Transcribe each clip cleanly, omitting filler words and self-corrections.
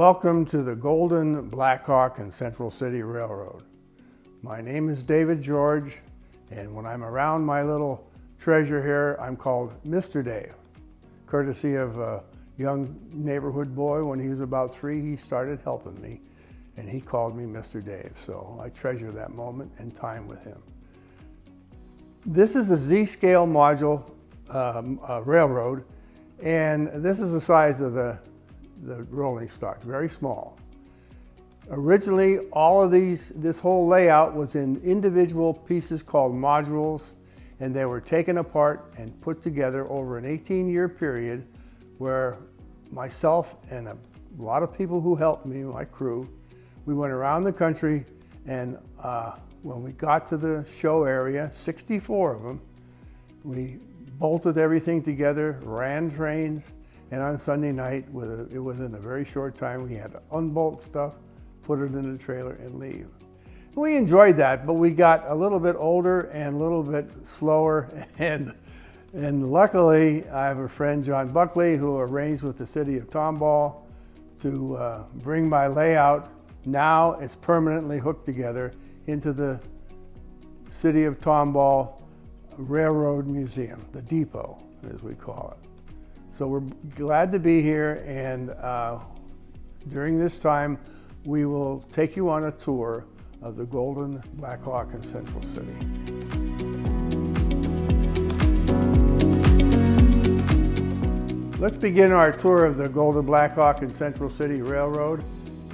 Welcome to the Golden-Blackhawk and Central City Railroad. My name is David George, and when I'm around my little treasure here, I'm called Mr. Dave. Courtesy of a young neighborhood boy, when he was about 3, he started helping me, and he called me Mr. Dave, so I treasure that moment and time with him. This is a Zscale module railroad, and this is the size of the rolling stock, very small. Originally, all of this whole layout was in individual pieces called modules, and they were taken apart and put together over an 18-year period where myself and a lot of people who helped me, my crew, we went around the country, and when we got to the show area, 64 of them, we bolted everything together, ran trains, and on Sunday night, within a very short time, we had to unbolt stuff, put it in the trailer, and leave. We enjoyed that, but we got a little bit older and a little bit slower, and luckily, I have a friend, John Buckley, who arranged with the city of Tomball to bring my layout. Now it's permanently hooked together into the city of Tomball Railroad Museum, the depot, as we call it. So we're glad to be here, and during this time, we will take you on a tour of the Golden-Blackhawk in Central City. Let's begin our tour of the Golden-Blackhawk in Central City Railroad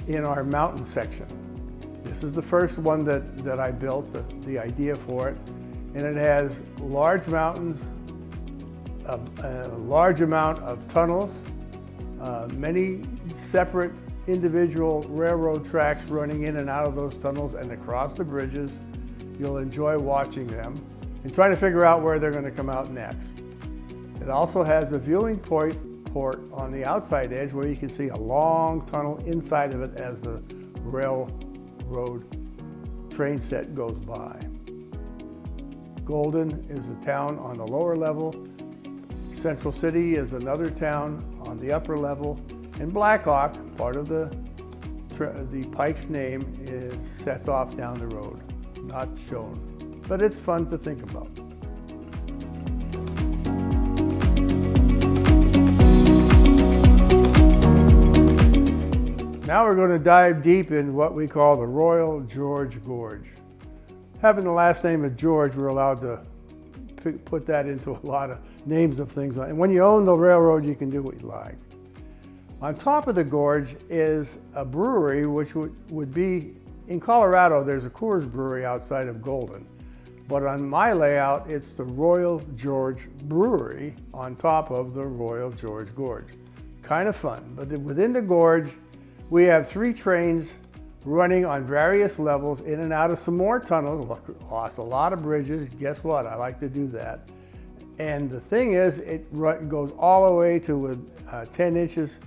in our mountain section. This is the first one that I built, the idea for it, and it has large mountains, a large amount of tunnels, many separate individual railroad tracks running in and out of those tunnels and across the bridges. You'll enjoy watching them and trying to figure out where they're going to come out next. It also has a viewing port on the outside edge where you can see a long tunnel inside of it as the railroad train set goes by. Golden is a town on the lower level. Central City is another town on the upper level, and Blackhawk, part of the Pike's name, sets off down the road, not shown, but it's fun to think about. Now we're going to dive deep in what we call the Royal George Gorge. Having the last name of George, we're allowed to put that into a lot of names of things. And when you own the railroad, you can do what you like. On top of the gorge is a brewery, which would be, in Colorado, there's a Coors brewery outside of Golden. But on my layout, it's the Royal George Brewery on top of the Royal George Gorge. Kind of fun, but within the gorge, we have 3 trains running on various levels in and out of some more tunnels, lost a lot of bridges. Guess what? I like to do that. And the thing is, it goes all the way to 10 inches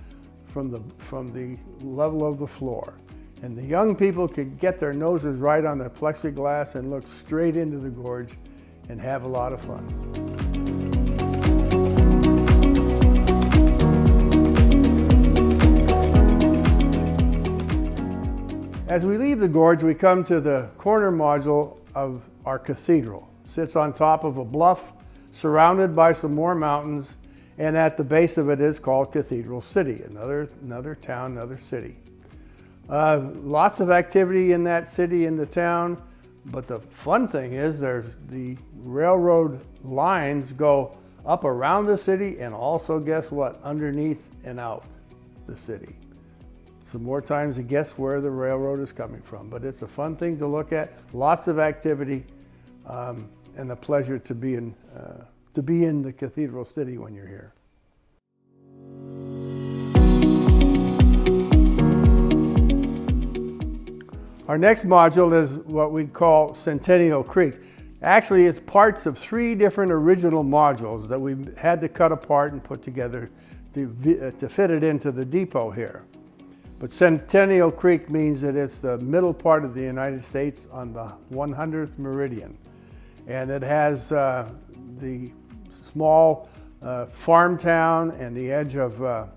from the level of the floor. And the young people could get their noses right on the plexiglass and look straight into the gorge and have a lot of fun. As we leave the gorge, we come to the corner module of our cathedral. It sits on top of a bluff, surrounded by some more mountains, and at the base of it is called Cathedral City, another town, another city. Lots of activity in that city, in the town, but the fun thing is the railroad lines go up around the city and also, guess what, underneath and out the city. Some more times to guess where the railroad is coming from, but it's a fun thing to look at. Lots of activity, and a pleasure to be in the Cathedral City when you're here. Our next module is what we call Centennial Creek. Actually, it's parts of 3 different original modules that we had to cut apart and put together to fit it into the depot here. But Centennial Creek means that it's the middle part of the United States on the 100th meridian. And it has the small farm town and the edge of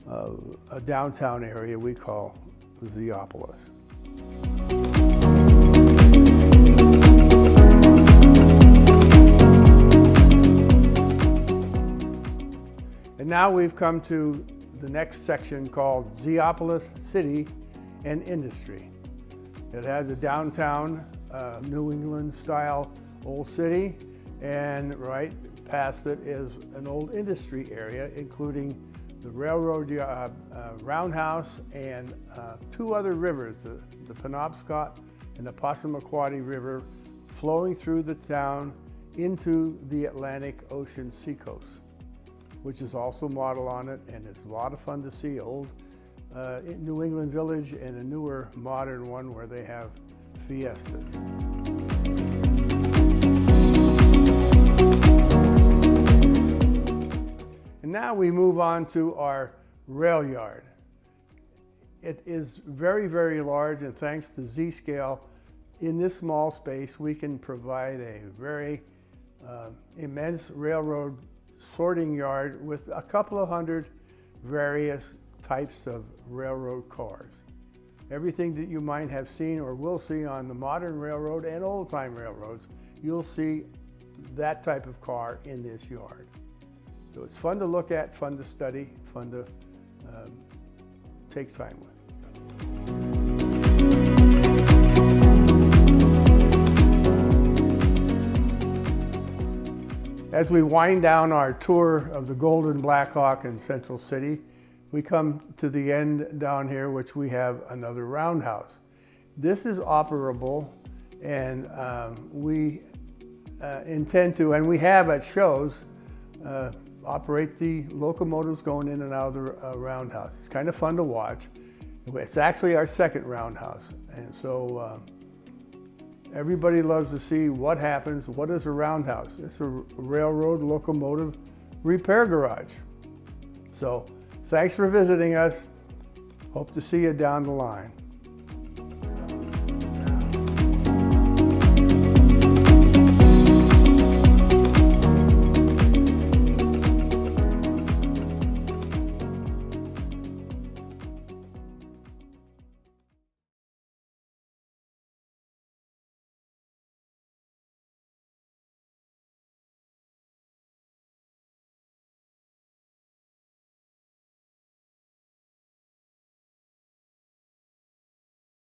a downtown area we call Zeopolis. And now we've come to the next section called Zeopolis City and Industry. It has a downtown New England style old city, and right past it is an old industry area, including the railroad Roundhouse and two other rivers, the Penobscot and the Passamaquoddy River, flowing through the town into the Atlantic Ocean seacoast, which is also modeled on it, and it's a lot of fun to see. Old New England village and a newer modern one where they have fiestas. And now we move on to our rail yard. It is very, very large, and thanks to Zscale, in this small space we can provide a very immense railroad sorting yard with a couple of hundred various types of railroad cars. Everything that you might have seen or will see on the modern railroad and old-time railroads, you'll see that type of car in this yard. So it's fun to look at, fun to study, fun to take time with. As we wind down our tour of the Golden-Blackhawk in Central City, we come to the end down here, which we have another roundhouse. This is operable, and we intend to, and we have at shows, operate the locomotives going in and out of the roundhouse. It's kind of fun to watch. It's actually our second roundhouse, and so everybody loves to see what happens. What is a roundhouse? It's a railroad locomotive repair garage. So thanks for visiting us. Hope to see you down the line.